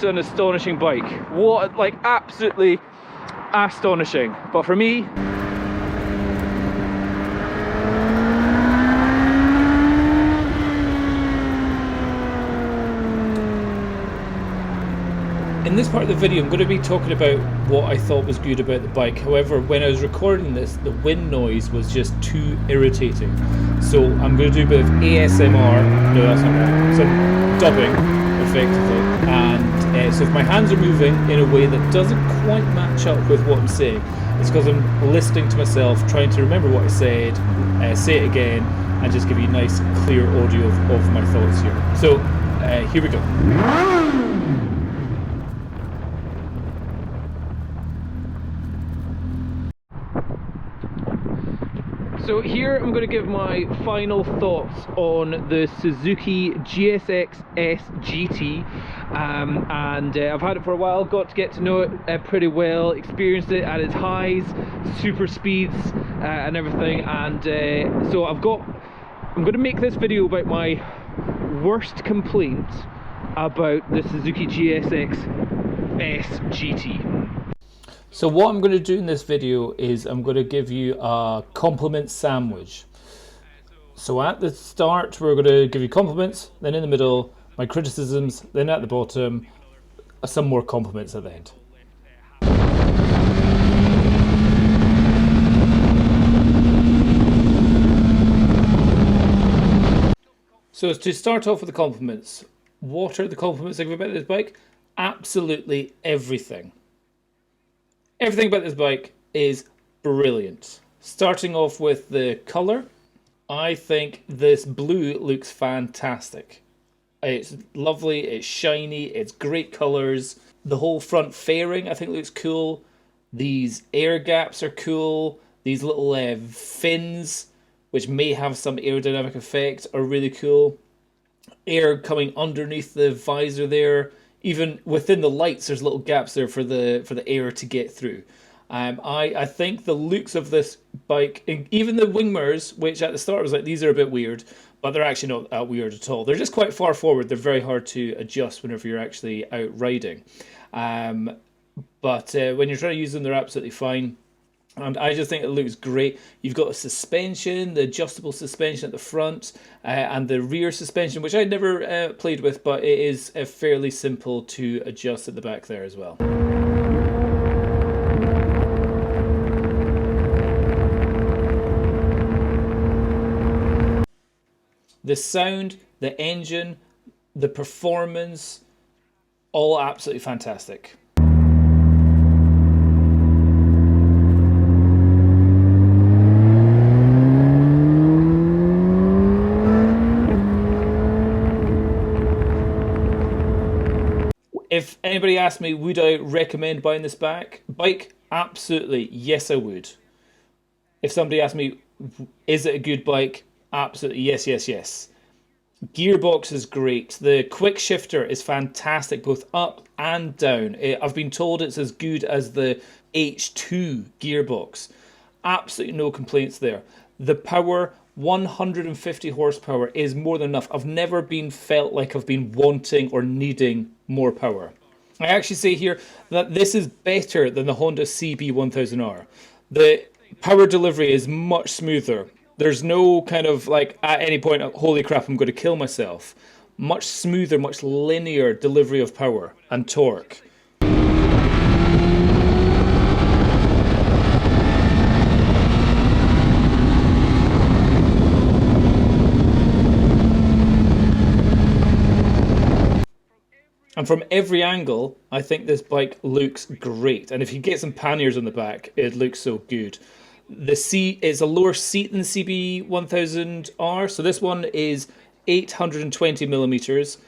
an astonishing bike. What, like, absolutely astonishing. But for me, in this part of the video, I'm going to be talking about what I thought was good about the bike. However, when I was recording this, the wind noise was just too irritating. So I'm going to do a bit of ASMR, no that's not right, some dubbing, effectively. And so if my hands are moving in a way that doesn't quite match up with what I'm saying, it's because I'm listening to myself, trying to remember what I said, say it again, and just give you nice, clear audio of my thoughts here. So here we go. So here I'm going to give my final thoughts on the Suzuki GSX S1000GT, and I've had it for a while, got to get to know it pretty well, experienced it at its highs, super speeds and everything, and so I'm going to make this video about my worst complaint about the Suzuki GSX S1000GT. So what I'm going to do in this video is I'm going to give you a compliment sandwich. So at the start we're going to give you compliments, then in the middle my criticisms, then at the bottom some more compliments at the end. So to start off with the compliments, what are the compliments I give about this bike? Absolutely everything. Everything about this bike is brilliant. Starting off with the colour, I think this blue looks fantastic. It's lovely, it's shiny, it's great colours. The whole front fairing I think looks cool. These air gaps are cool. These little fins, which may have some aerodynamic effect, are really cool. Air coming underneath the visor there. Even within the lights, there's little gaps there for the air to get through. I think the looks of this bike, even the wing mirrors, which at the start was like, these are a bit weird, but they're actually not that weird at all. They're just quite far forward. They're very hard to adjust whenever you're actually out riding. But when you're trying to use them, they're absolutely fine. And I just think it looks great. You've got a suspension, the adjustable suspension at the front, and the rear suspension, which I never played with, but it is fairly simple to adjust at the back there as well. The sound, the engine, the performance, all absolutely fantastic. If anybody asked me, would I recommend buying this bike? Absolutely, yes I would. If somebody asked me, is it a good bike? Absolutely, yes, yes, yes. Gearbox is great. The quick shifter is fantastic, both up and down. I've been told it's as good as the H2 gearbox. Absolutely no complaints there. The power, 150 horsepower is more than enough. I've never been felt like I've been wanting or needing more power. I actually say here that this is better than the Honda CB1000R. The power delivery is much smoother. There's no kind of like at any point, holy crap, I'm going to kill myself. Much smoother, much linear delivery of power and torque. And from every angle, I think this bike looks great. And if you get some panniers on the back, it looks so good. The seat is a lower seat than the CB1000R. So this one is 820 millimeters.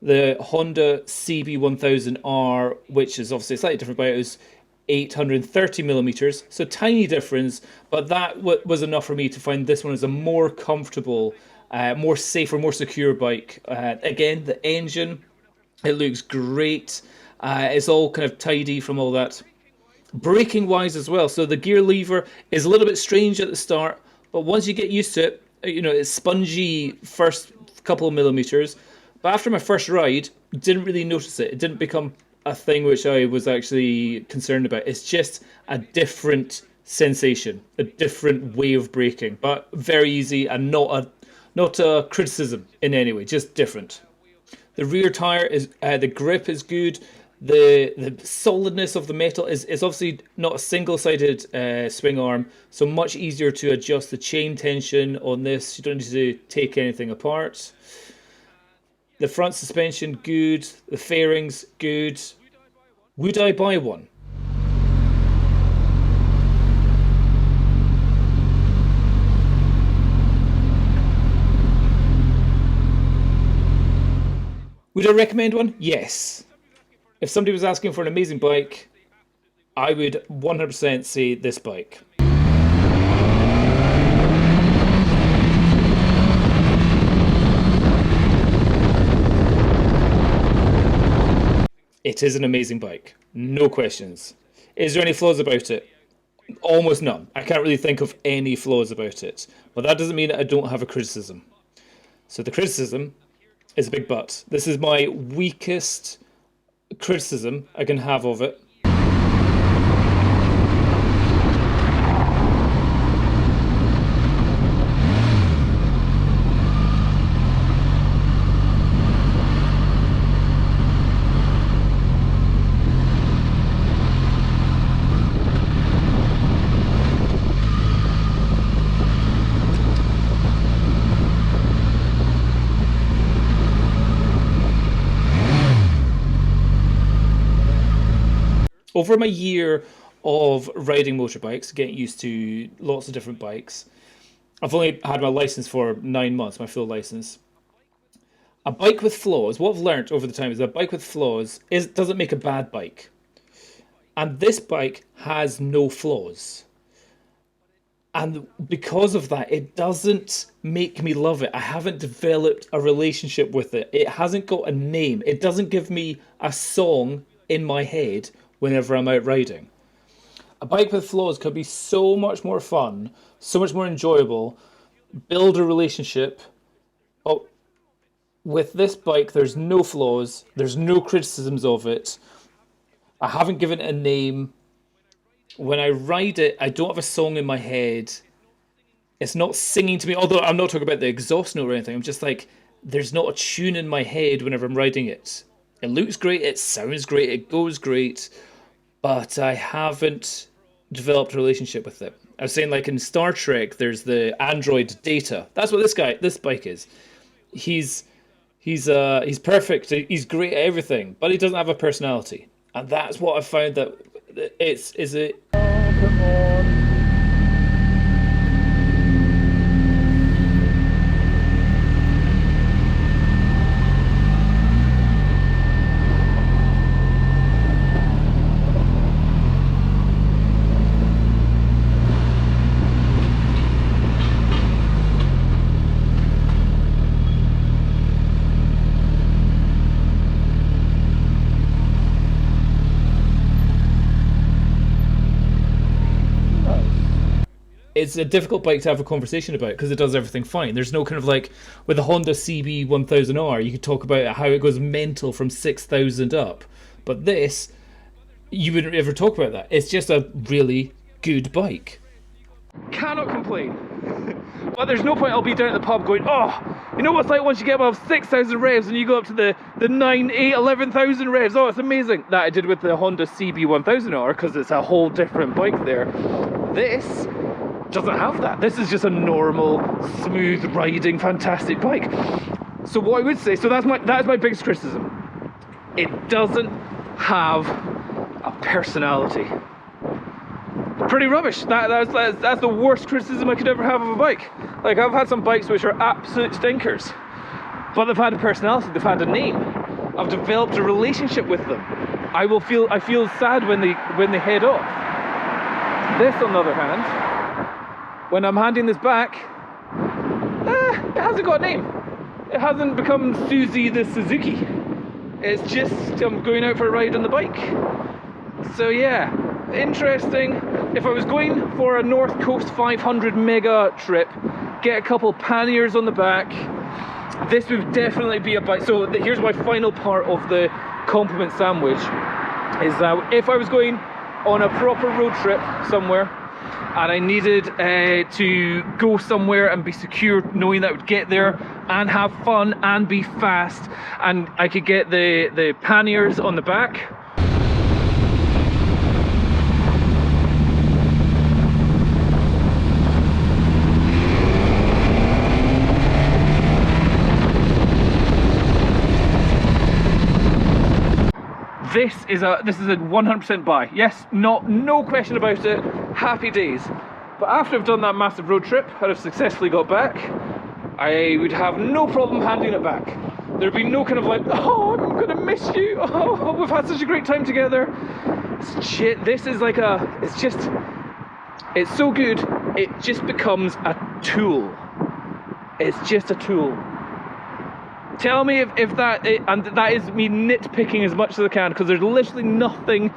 The Honda CB1000R, which is obviously a slightly different bike, is 830 millimeters. So tiny difference, but that was enough for me to find this one as a more comfortable, more safer, more secure bike. Again, the engine, it looks great. It's all kind of tidy from all that. Braking wise as well, so the gear lever is a little bit strange at the start, but once you get used to it, you know, it's spongy first couple of millimeters, but after my first ride, didn't really notice it. It didn't become a thing which I was actually concerned about. It's just a different sensation, a different way of braking, but very easy and not a criticism in any way, just different. The rear tire is the grip is good. The solidness of the metal is obviously not a single-sided swing arm, so much easier to adjust the chain tension on this. You don't need to take anything apart. The front suspension good. The fairings good. Would I buy one? Would I recommend one? Yes. If somebody was asking for an amazing bike, I would 100% say this bike. It is an amazing bike, no questions. Is there any flaws about it? Almost none. I can't really think of any flaws about it. But that doesn't mean that I don't have a criticism. So the criticism is a big but. This is my weakest criticism I can have of it. Over my year of riding motorbikes, getting used to lots of different bikes, I've only had my license for 9 months, my full license. A bike with flaws, what I've learned over the time is a bike with flaws doesn't make a bad bike. And this bike has no flaws. And because of that, it doesn't make me love it. I haven't developed a relationship with it. It hasn't got a name. It doesn't give me a song in my head whenever I'm out riding. A bike with flaws could be so much more fun, so much more enjoyable, build a relationship. Oh, with this bike, there's no flaws, there's no criticisms of it. I haven't given it a name. When I ride it, I don't have a song in my head. It's not singing to me, although I'm not talking about the exhaust note or anything. I'm just like, there's not a tune in my head whenever I'm riding it. It looks great, it sounds great, it goes great, but I haven't developed a relationship with it. I was saying, like in Star Trek, there's the android Data. That's what this bike is. He's perfect. He's great at everything, but he doesn't have a personality, and that's what I found that is it. Oh, come on. It's a difficult bike to have a conversation about because it does everything fine. There's no kind of like with the Honda CB1000R, you could talk about how it goes mental from 6,000 up. But this, you wouldn't ever talk about that. It's just a really good bike. Cannot complain. But there's no point I'll be down at the pub going, oh, you know what's like once you get above 6,000 revs and you go up to the 9, 8, 11,000 revs. Oh, it's amazing. That I did with the Honda CB1000R because it's a whole different bike there. This doesn't have that. This is just a normal, smooth riding, fantastic bike. So what I would say, so that's my biggest criticism. It doesn't have a personality. Pretty rubbish. That's the worst criticism I could ever have of a bike. Like, I've had some bikes which are absolute stinkers, but they've had a personality, they've had a name. I've developed a relationship with them. I feel sad when they head off. This, on the other hand, when I'm handing this back, it hasn't got a name. It hasn't become Susie the Suzuki. It's just I'm going out for a ride on the bike. So yeah, interesting. If I was going for a North Coast 500 mega trip, get a couple panniers on the back, this would definitely be a bike. So here's my final part of the compliment sandwich. is that if I was going on a proper road trip somewhere and I needed to go somewhere and be secure, knowing that I would get there and have fun and be fast, and I could get the panniers on the back. This is a 100% buy. Yes, no question about it. Happy days. But after I've done that massive road trip and I've successfully got back, I would have no problem handing it back. There'd be no kind of like, oh, I'm gonna miss you. Oh, we've had such a great time together. Shit, this is like it's so good. It just becomes a tool. It's just a tool. Tell me if that, and that is me nitpicking as much as I can, because there's literally nothing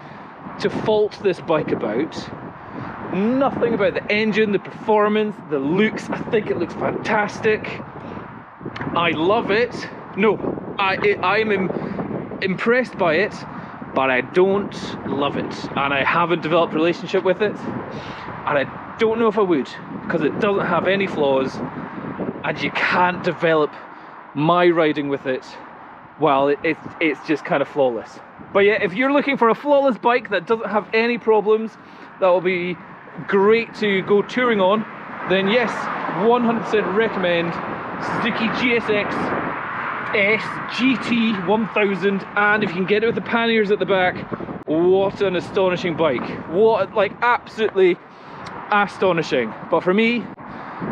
to fault this bike about. Nothing about the engine, the performance, the looks. I think it looks fantastic. I love it. No, I'm impressed by it, but I don't love it. And I haven't developed a relationship with it. And I don't know if I would, because it doesn't have any flaws, and you can't develop my riding with it, well, it's just kind of flawless. But yeah, if you're looking for a flawless bike that doesn't have any problems, that will be great to go touring on, then yes, 100% recommend Suzuki GSX S1000GT 1000. And if you can get it with the panniers at the back, what an astonishing bike. What, like, absolutely astonishing. But for me,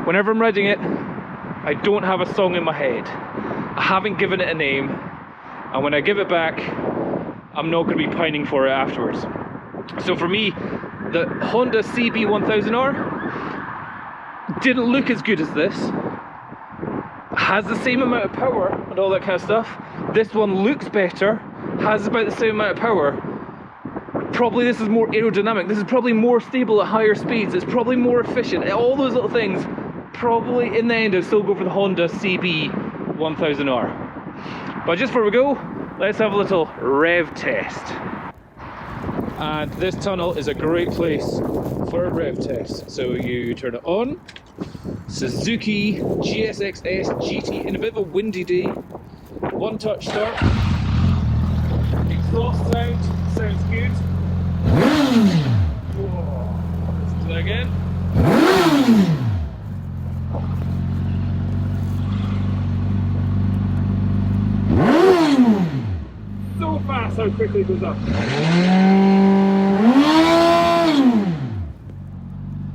whenever I'm riding it, I don't have a song in my head. I haven't given it a name, and when I give it back, I'm not going to be pining for it afterwards. So for me, the Honda CB1000R didn't look as good as this. Has the same amount of power and all that kind of stuff. This one looks better, has about the same amount of power. Probably this is more aerodynamic. This is probably more stable at higher speeds. It's probably more efficient. All those little things. Probably in the end I'll still go for the Honda CB1000R. But just before we go, let's have a little rev test. And this tunnel is a great place for a rev test. So you turn it on. Suzuki GSX S1000GT in a bit of a windy day. One touch start. Exhaust sounds good. Whoa. Let's do that again. So fast how quickly it goes up.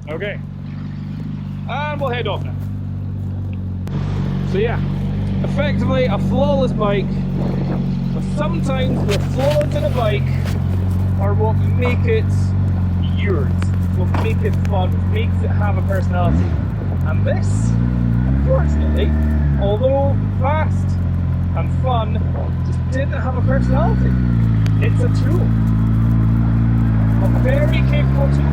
Okay, and we'll head off now. So yeah, effectively a flawless bike, but sometimes the flaws in a bike are what make it yours, what make it fun, what makes it have a personality. And this, unfortunately, although fast and fun, just didn't have a personality. It's a tool. A very capable tool.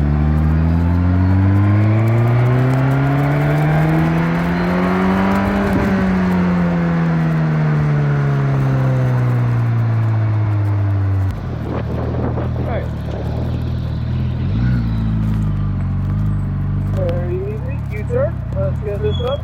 Right. Very easy. U-turn. Let's get this up.